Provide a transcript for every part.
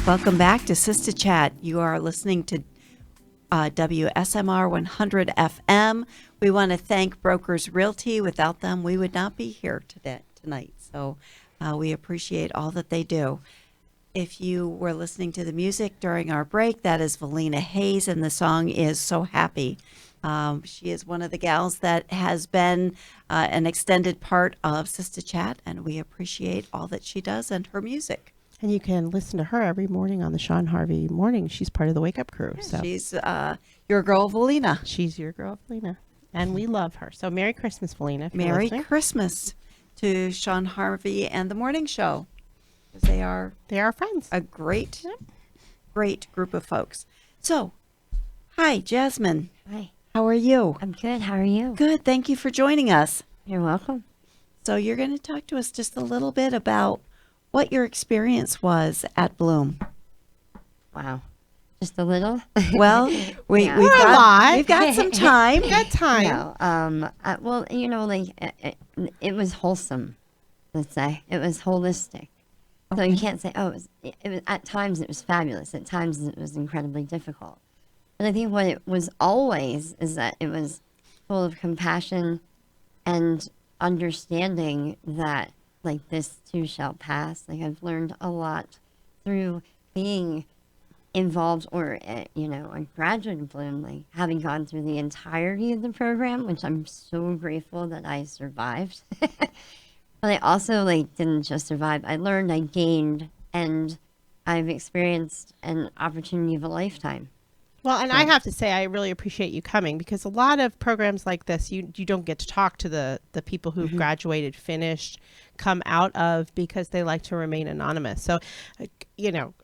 Welcome back to Sistah Chat. You are listening to WSMR 100 FM. We want to thank Brokers Realty. Without them, we would not be here tonight. So we appreciate all that they do. If you were listening to the music during our break, that is Valina Hayes, and the song is So Happy. She is one of the gals that has been an extended part of Sistah Chat, and we appreciate all that she does and her music. And you can listen to her every morning on the Sean Harvey Morning. She's part of the Wake Up Crew. Yeah, so she's your girl, Valina. She's your girl, Valina. And we love her. So Merry Christmas, Valina. If you're Merry listening. Christmas to Sean Harvey and the Morning Show. They are friends. A great group of folks. So, hi, Jasmine. Hi. How are you? I'm good. How are you? Good. Thank you for joining us. You're welcome. So you're going to talk to us just a little bit about what your experience was at Bloom. Wow. Just a little? Well, we've got some time. We got time. No, well, it was wholesome, let's say. It was holistic. So you can't say, oh, it was, at times it was fabulous. At times it was incredibly difficult. But I think what it was always is that it was full of compassion and understanding that, like, this too shall pass. Like, I've learned a lot through being involved or, a graduate of Bloom, like, having gone through the entirety of the program, which I'm so grateful that I survived. But I also, didn't just survive. I learned, I gained, and I've experienced an opportunity of a lifetime. Well, and I have to say, I really appreciate you coming, because a lot of programs like this, you don't get to talk to the people who've graduated, finished, come out of, because they like to remain anonymous. So,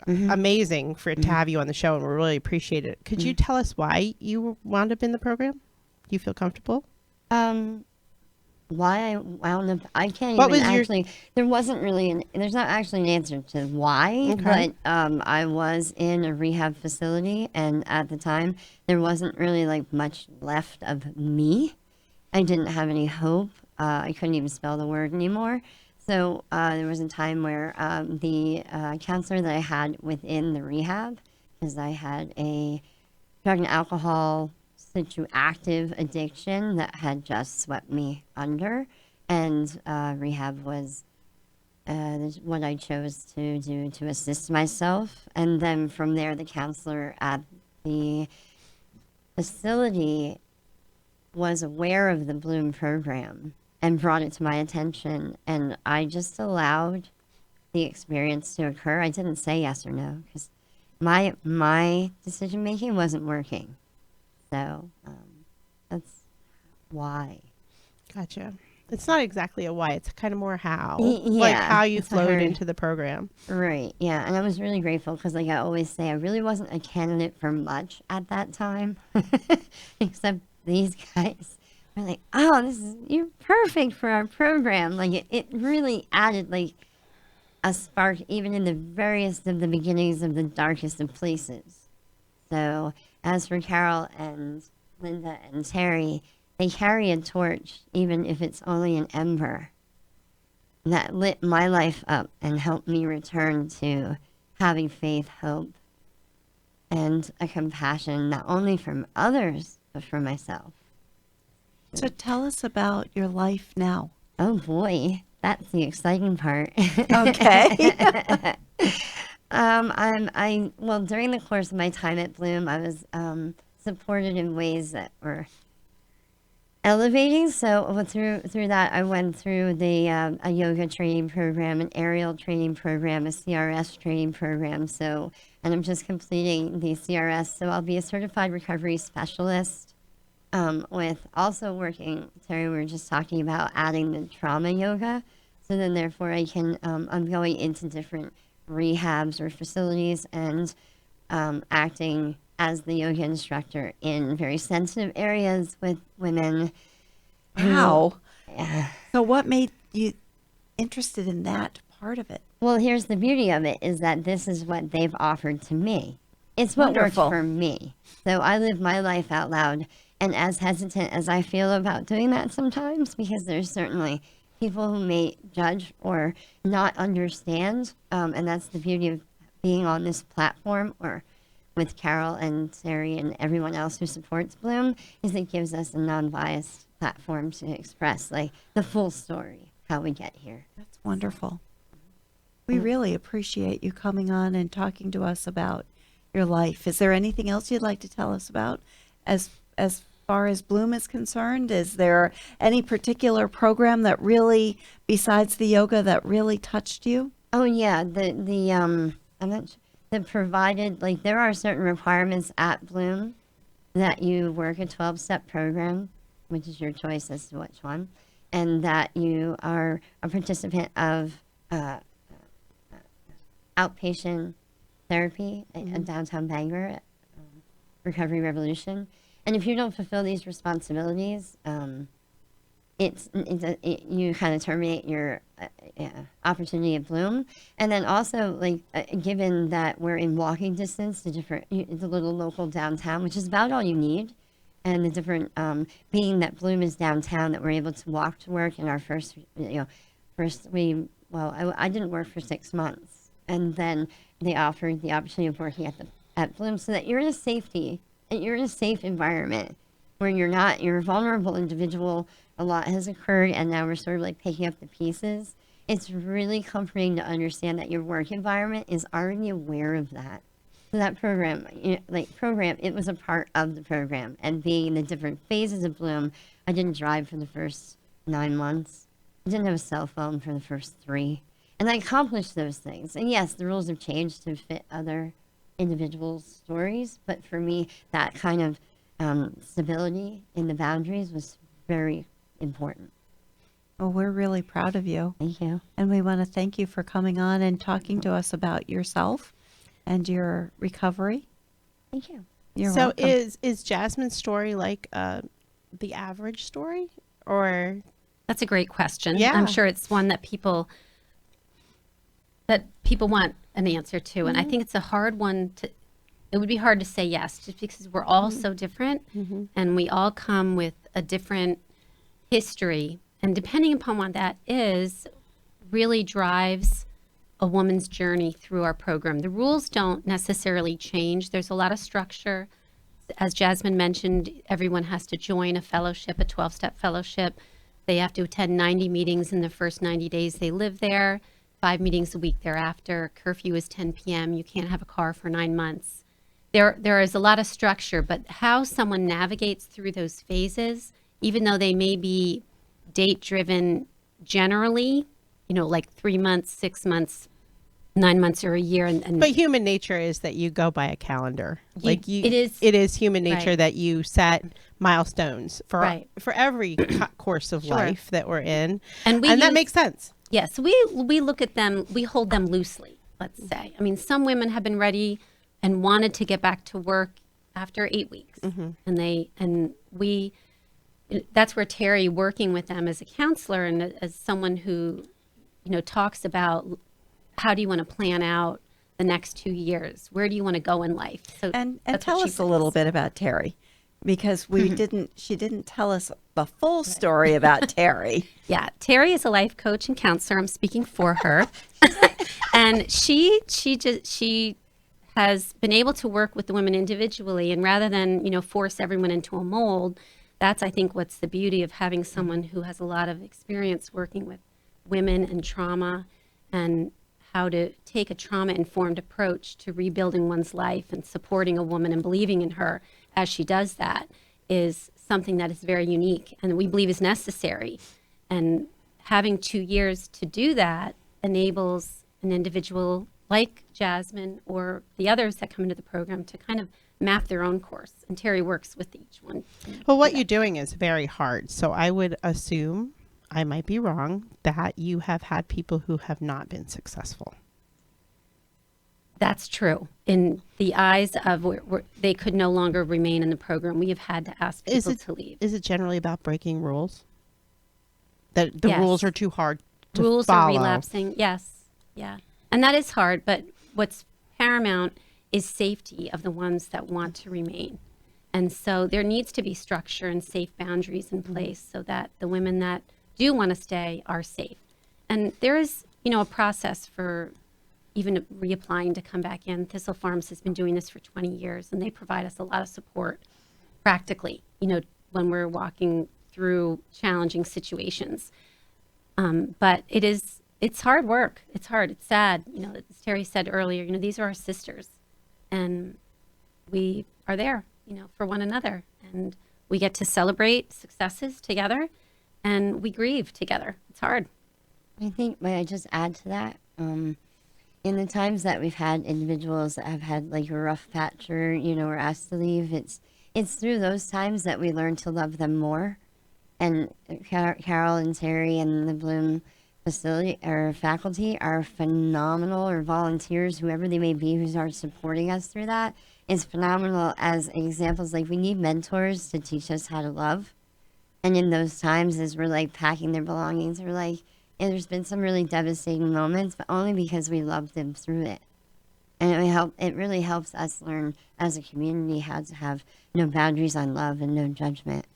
amazing for it to have you on the show, and we really appreciate it. Could you tell us why you wound up in the program? Do you feel comfortable? Why I wound up, I can't even actually, there wasn't really, there's not actually an answer to why, but I was in a rehab facility, and at the time, there wasn't really much left of me. I didn't have any hope. I couldn't even spell the word anymore. So there was a time where the counselor that I had within the rehab, because I had a drug and alcohol active addiction that had just swept me under, and rehab was what I chose to do to assist myself. And then from there, the counselor at the facility was aware of the Bloom program and brought it to my attention, and I just allowed the experience to occur. I didn't say yes or no, because my decision making wasn't working. So that's why. Gotcha. It's not exactly a why. It's kind of more how. Yeah. How you flowed into the program. Right. Yeah. And I was really grateful because, I always say, I really wasn't a candidate for much at that time. Except these guys were like, oh, you're perfect for our program. It really added, a spark even in the veriest of the beginnings of the darkest of places. So, as for Carol and Linda and Terry, they carry a torch, even if it's only an ember, that lit my life up and helped me return to having faith, hope, and a compassion, not only from others, but for myself. So tell us about your life now. Oh boy, that's the exciting part. Okay. Well, during the course of my time at Bloom, I was supported in ways that were elevating. So through that, I went through a yoga training program, an aerial training program, a CRS training program. And I'm just completing the CRS. So I'll be a certified recovery specialist. With also working, Terry, we were just talking about adding the trauma yoga. So then therefore I'm going into different rehabs or facilities and acting as the yoga instructor in very sensitive areas with women. Wow. So what made you interested in that part of it? Well, here's the beauty of it, is that this is what they've offered to me. It's what works for me. So I live my life out loud. And as hesitant as I feel about doing that sometimes, because there's certainly people who may judge or not understand, and that's the beauty of being on this platform or with Carol and Sari and everyone else who supports Bloom is it gives us a non-biased platform to express like the full story, how we get here. That's wonderful. We really appreciate you coming on and talking to us about your life. Is there anything else you'd like to tell us about as far as Bloom is concerned? Is there any particular program that really, besides the yoga, that really touched you? Oh yeah, I'm not sure. The provided, like, there are certain requirements at Bloom that you work a 12-step program, which is your choice as to which one, and that you are a participant of outpatient therapy at downtown Bangor, at Recovery Revolution. And if you don't fulfill these responsibilities, you kind of terminate your opportunity at Bloom. And then also, like, given that we're in walking distance to the little local downtown, which is about all you need, and the different, being that Bloom is downtown, that we're able to walk to work in our I didn't work for 6 months. And then they offered the opportunity of working at Bloom so that you're in a safe environment where you're a vulnerable individual. A lot has occurred, and now we're sort of like picking up the pieces. It's really comforting to understand that your work environment is already aware of that. So that program, it was a part of the program. And being in the different phases of Bloom, I didn't drive for the first 9 months. I didn't have a cell phone for the first 3. And I accomplished those things. And yes, the rules have changed to fit other individuals' stories. But for me, that kind of stability in the boundaries was very important. Well, we're really proud of you. Thank you. And we want to thank you for coming on and talking to us about yourself and your recovery. Thank you. You're So welcome. is Jasmine's story like the average story, or? That's a great question. Yeah. I'm sure it's one that people want an answer to. And I think it's a hard one it would be hard to say yes, just because we're all so different and we all come with a different history. And depending upon what that is, really drives a woman's journey through our program. The rules don't necessarily change. There's a lot of structure. As Jasmine mentioned, everyone has to join a fellowship, a 12-step fellowship. They have to attend 90 meetings in the first 90 days they live there, 5 meetings a week thereafter. Curfew is 10 p.m. You can't have a car for 9 months. There is a lot of structure, but how someone navigates through those phases, even though they may be date-driven generally, like 3 months, 6 months, 9 months, or a year. But human nature is that you go by a calendar. It is human nature Right. that you set milestones for Right. for every course of Sure. life that we're in, And that makes sense. Yes, we look at them, we hold them loosely, let's say. I mean, some women have been ready and wanted to get back to work after 8 weeks. And that's where Terry, working with them as a counselor and as someone who, talks about how do you want to plan out the next 2 years? Where do you want to go in life? So And that's tell what she us a little brings. bit about Terry, because she didn't tell us the full story about Terry. Yeah, Terry is a life coach and counselor. I'm speaking for her. And she has been able to work with the women individually, and rather than, force everyone into a mold, that's, I think, what's the beauty of having someone who has a lot of experience working with women and trauma, and how to take a trauma-informed approach to rebuilding one's life and supporting a woman and believing in her as she does that is something that is very unique and we believe is necessary. And having 2 years to do that enables an individual like Jasmine or the others that come into the program to kind of map their own course. And Terry works with each one. Well, what you're doing is very hard. So I would assume, I might be wrong, that you have had people who have not been successful. That's true. In the eyes of they could no longer remain in the program, we have had to ask people to leave. Is it generally about breaking rules? That the Yes. rules are too hard to Rules follow? are relapsing. Yes. Yeah. And that is hard, but what's paramount is safety of the ones that want to remain. And so there needs to be structure and safe boundaries in place so that the women that do want to stay are safe. And there is, a process for even reapplying to come back in. Thistle Farms has been doing this for 20 years, and they provide us a lot of support practically, when we're walking through challenging situations. But it's hard work. It's hard. It's sad. As Terry said earlier, these are our sisters, and we are there, for one another, and we get to celebrate successes together, and we grieve together. It's hard. I think, may I just add to that? In the times that we've had individuals that have had like a rough patch or, were asked to leave, it's through those times that we learn to love them more. And Carol and Terry and the Bloom facility or faculty are phenomenal, or volunteers, whoever they may be, who are supporting us through that is phenomenal as examples. Like, we need mentors to teach us how to love. And in those times, as we're like packing their belongings, we're like, and there's been some really devastating moments, but only because we loved them through it. And it really helps us learn as a community how to have no boundaries on love and no judgment.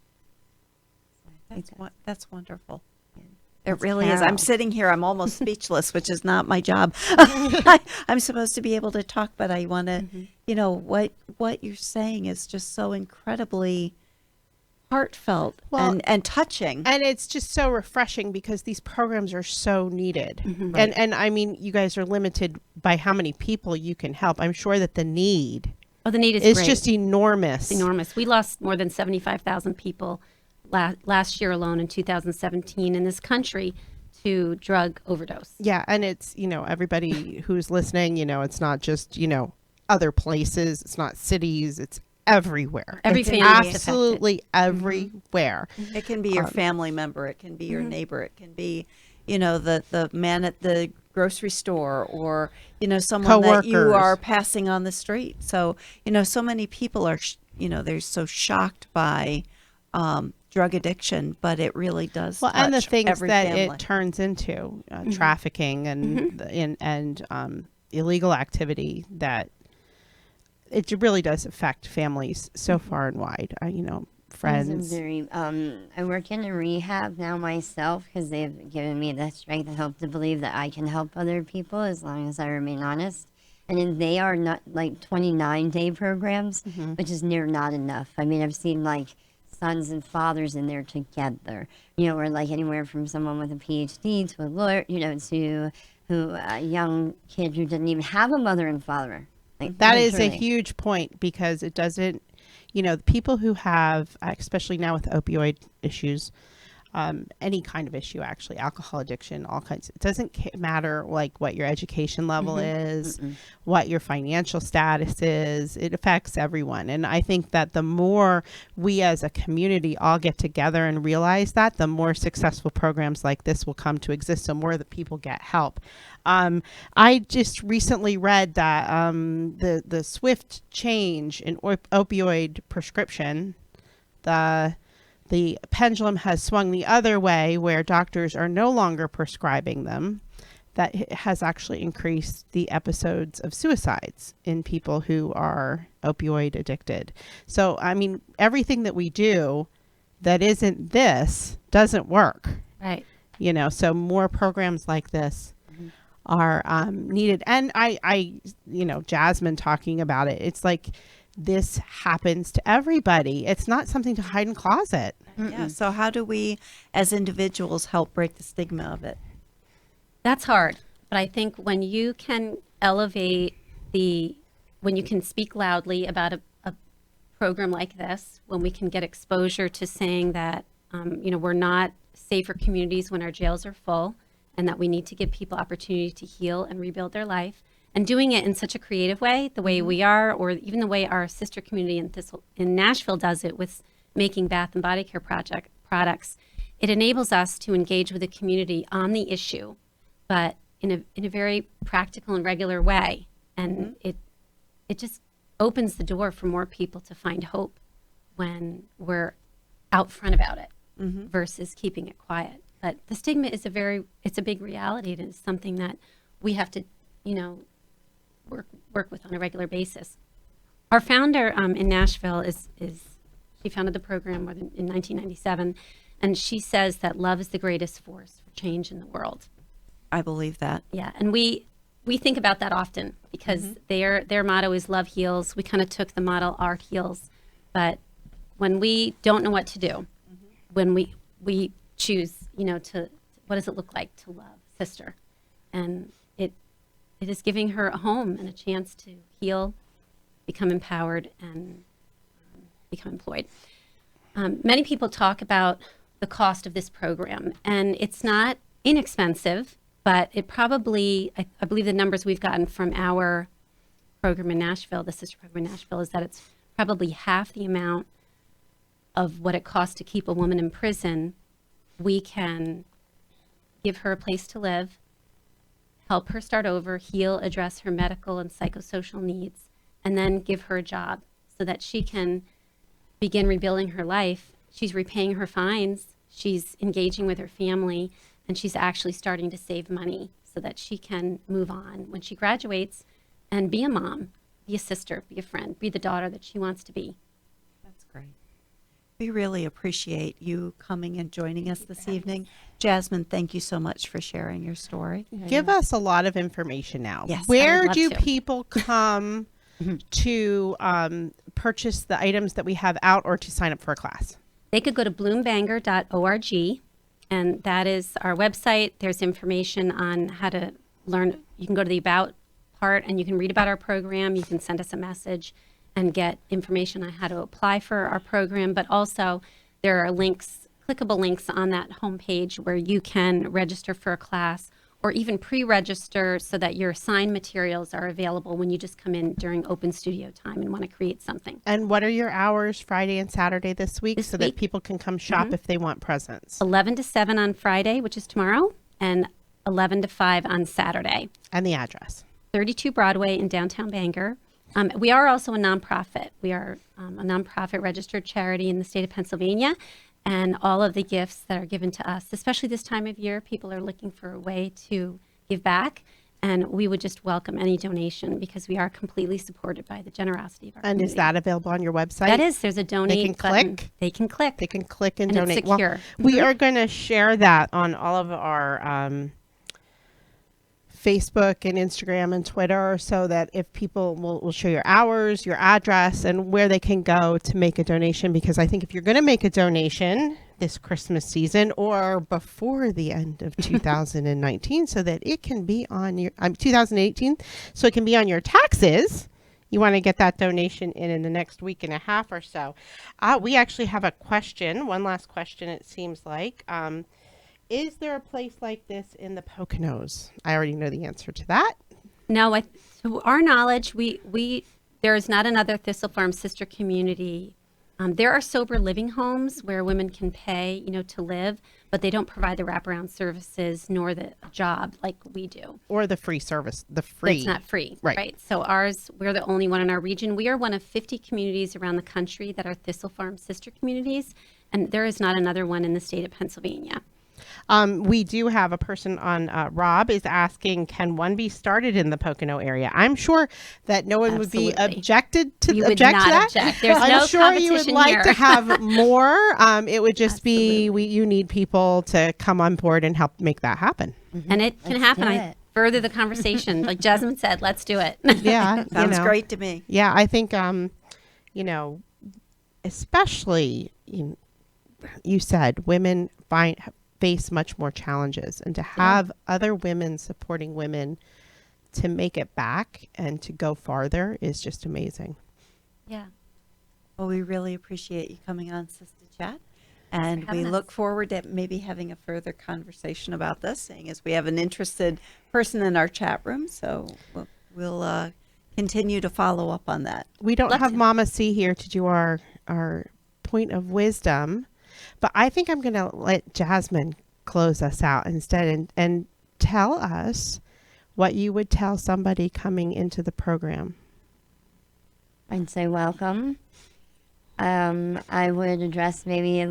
That's wonderful. It That's really is. Carol. I'm sitting here. I'm almost speechless, which is not my job. I'm supposed to be able to talk, but I want to, what you're saying is just so incredibly heartfelt and touching. And it's just so refreshing because these programs are so needed. And I mean, you guys are limited by how many people you can help. I'm sure that the need Oh, the need is is great. just enormous. It's enormous. We lost more than 75,000 people last year alone in 2017 in this country to drug overdose. Yeah, and it's, everybody who's listening, it's not just, other places, it's not cities, it's everywhere. Every It's family is affected. absolutely everywhere. It can be your family member. It can be your neighbor. It can be, the man at the grocery store, or, someone that you Coworkers. are passing on the street. So, so many people are, they're so shocked by drug addiction, but it really does Well, touch and the things every that family. it turns into, trafficking and illegal activity, that it really does affect families so far and wide. Friends. I work in a rehab now myself because they've given me the strength and hope to believe that I can help other people as long as I remain honest. And then they are not like 29-day programs, which is near not enough. I mean, I've seen like sons and fathers in there together, or like anywhere from someone with a PhD to a lawyer, to a young kid who didn't even have a mother and father. Like, That is a literally. huge point, because it doesn't, the people who have, especially now with opioid issues, any kind of issue, actually, alcohol addiction, all kinds. It doesn't matter like what your education level is, what your financial status is. It affects everyone. And I think that the more we as a community all get together and realize that, the more successful programs like this will come to exist. So more that people get help. I just recently read that the swift change in opioid prescription, the pendulum has swung the other way, where doctors are no longer prescribing them. That has actually increased the episodes of suicides in people who are opioid addicted. So, I mean, everything that we do that isn't this doesn't work. Right. So more programs like this are needed. And I Jasmine talking about it, it's like, this happens to everybody. It's not something to hide in closet. Yeah. So how do we, as individuals, help break the stigma of it? That's hard. But I think when you can elevate when you can speak loudly about a program like this, when we can get exposure to saying that, we're not safer communities when our jails are full, and that we need to give people opportunity to heal and rebuild their life, and doing it in such a creative way, the way we are, or even the way our sister community in Nashville does it with making bath and body care products, it enables us to engage with the community on the issue, but in a very practical and regular way. And it just opens the door for more people to find hope when we're out front about it versus keeping it quiet. But the stigma is it's a big reality, and it's something that we have to, work with on a regular basis. Our founder in Nashville she founded the program in 1997, and she says that love is the greatest force for change in the world. I believe that. Yeah, and we we think about that often because their motto is love heals. We kind of took the model art heals, but when we don't know what to do, when we choose, to what does it look like to love sister, and it is giving her a home and a chance to heal, become empowered, and become employed. Many people talk about the cost of this program, and it's not inexpensive, but it probably, I believe the numbers we've gotten from our program in Nashville, the sister program in Nashville, is that it's probably half the amount of what it costs to keep a woman in prison. We can give her a place to live, help her start over, heal, address her medical and psychosocial needs, and then give her a job so that she can begin rebuilding her life. She's repaying her fines, she's engaging with her family, and she's actually starting to save money so that she can move on when she graduates and be a mom, be a sister, be a friend, be the daughter that she wants to be. That's great. We really appreciate you coming and joining us this evening. Jasmine, thank you so much for sharing your story. Give us a lot of information now. Yes, I Where would love do to. people come to purchase the items that we have out or to sign up for a class? They could go to bloombangor.org, and that is our website. There's information on how to learn. You can go to the About part and you can read about our program. You can send us a message and get information on how to apply for our program. But also there are links, clickable links on that homepage where you can register for a class or even pre-register so that your assigned materials are available when you just come in during open studio time and want to create something. And what are your hours Friday and Saturday this week so that week? people can come shop if they want presents? 11 to 7 on Friday, which is tomorrow, and 11 to 5 on Saturday. And the address. 32 Broadway in downtown Bangor. We are also a nonprofit. We are a nonprofit registered charity in the state of Pennsylvania. And all of the gifts that are given to us, especially this time of year, people are looking for a way to give back. And we would just welcome any donation because we are completely supported by the generosity of our And community. is that available on your website? That is. There's a donate They can button. click? They can click. They can click and And it's donate. secure. We are going to share that on all of our Facebook and Instagram and Twitter so that if people will show your hours, your address, and where they can go to make a donation. Because I think if you're going to make a donation this Christmas season or before the end of 2019 so that it can be on your 2018 so it can be on your taxes, you want to get that donation in the next week and a half or so. We actually have a question, one last question it seems like. Is there a place like this in the Poconos? I already know the answer to that. No, to our knowledge, there is not another Thistle Farm sister community. There are sober living homes where women can pay, to live, but they don't provide the wraparound services nor the job like we do. Or the free service, the free. It's not free, Right. right? So ours, we're the only one in our region. We are one of 50 communities around the country that are Thistle Farm sister communities, and there is not another one in the state of Pennsylvania. We do have a person on, Rob is asking, can one be started in the Pocono area? I'm sure that no one would be Absolutely. objected to You would object to not that. object. There's I'm no sure you would competition like here. to have more. It would just be, Absolutely. you need people to come on board and help make that happen. And it can Let's happen. do I it. further the conversation. Like Jasmine said, let's do it. Yeah. Sounds great to me. Yeah, I think, especially, you said women face much more challenges, and to have other women supporting women to make it back and to go farther is just amazing. Yeah. Well, we really appreciate you coming on Sistah Chat. And we having look us. forward to maybe having a further conversation about this, seeing as we have an interested person in our chat room. So we'll continue to follow up on that. We don't Love have to. Mama C here to do our point of wisdom, but I think I'm going to let Jasmine close us out instead and tell us what you would tell somebody coming into the program. I'd say welcome. I would address maybe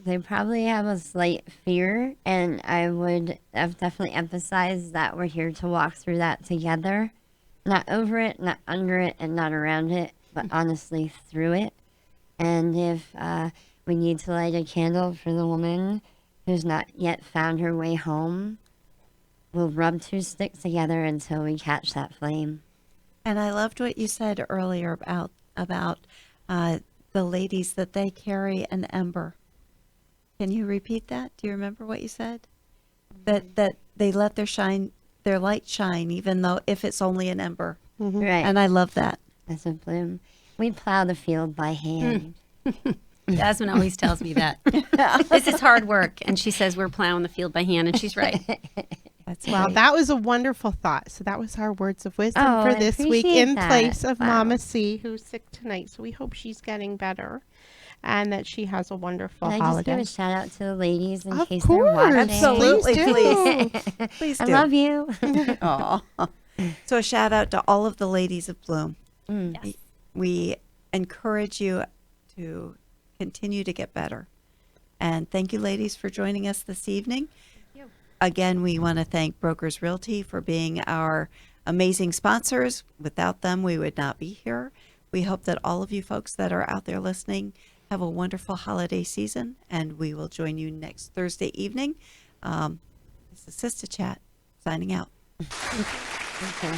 they probably have a slight fear, and I've definitely emphasized that we're here to walk through that together. Not over it, not under it, and not around it, but honestly through it. And if we need to light a candle for the woman who's not yet found her way home, we'll rub two sticks together until we catch that flame. And I loved what you said earlier about the ladies that they carry an ember. Can you repeat that? Do you remember what you said? That they let their light shine, even though if it's only an ember. Right. And I love that. That's a Bloom. We plow the field by hand. Jasmine always tells me that. This is hard work. And she says we're plowing the field by hand, and she's right. That's Well, great. that was a wonderful thought. So that was our words of wisdom Oh, for I this week appreciate in that. place of Wow. Mama C, who's sick tonight. So we hope she's getting better and that she has a wonderful Can I just give holiday. a shout out to the ladies in Of case they're course. watching? Absolutely, Please please. Please do. I love you. Aw. So a shout out to all of the ladies of Bloom. Yes. We encourage you to continue to get better. And thank you, ladies, for joining us this evening. you. Again, we want to thank Brokers Realty for being our amazing sponsors. Without them, we would not be here. We hope that all of you folks that are out there listening have a wonderful holiday season, and we will join you next Thursday evening. This is Sistah Chat, signing out. Okay.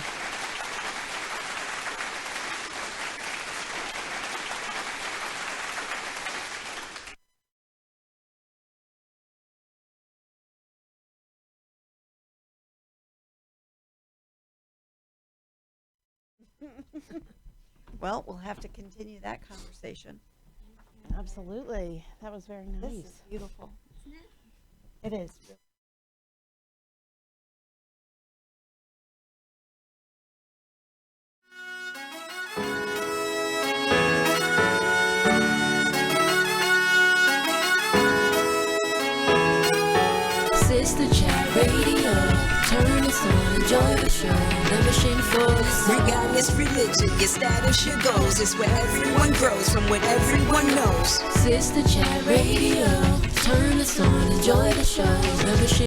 Well, we'll have to continue that conversation. Absolutely. That was very This nice. is beautiful. It is. Sistah Chat Radio. Turn us on, enjoy the show. The machine for the soul. Regardless religion, your status, your goals. It's where everyone grows from what everyone knows. Sistah Chat Radio. Turn us on, enjoy the show. The machine.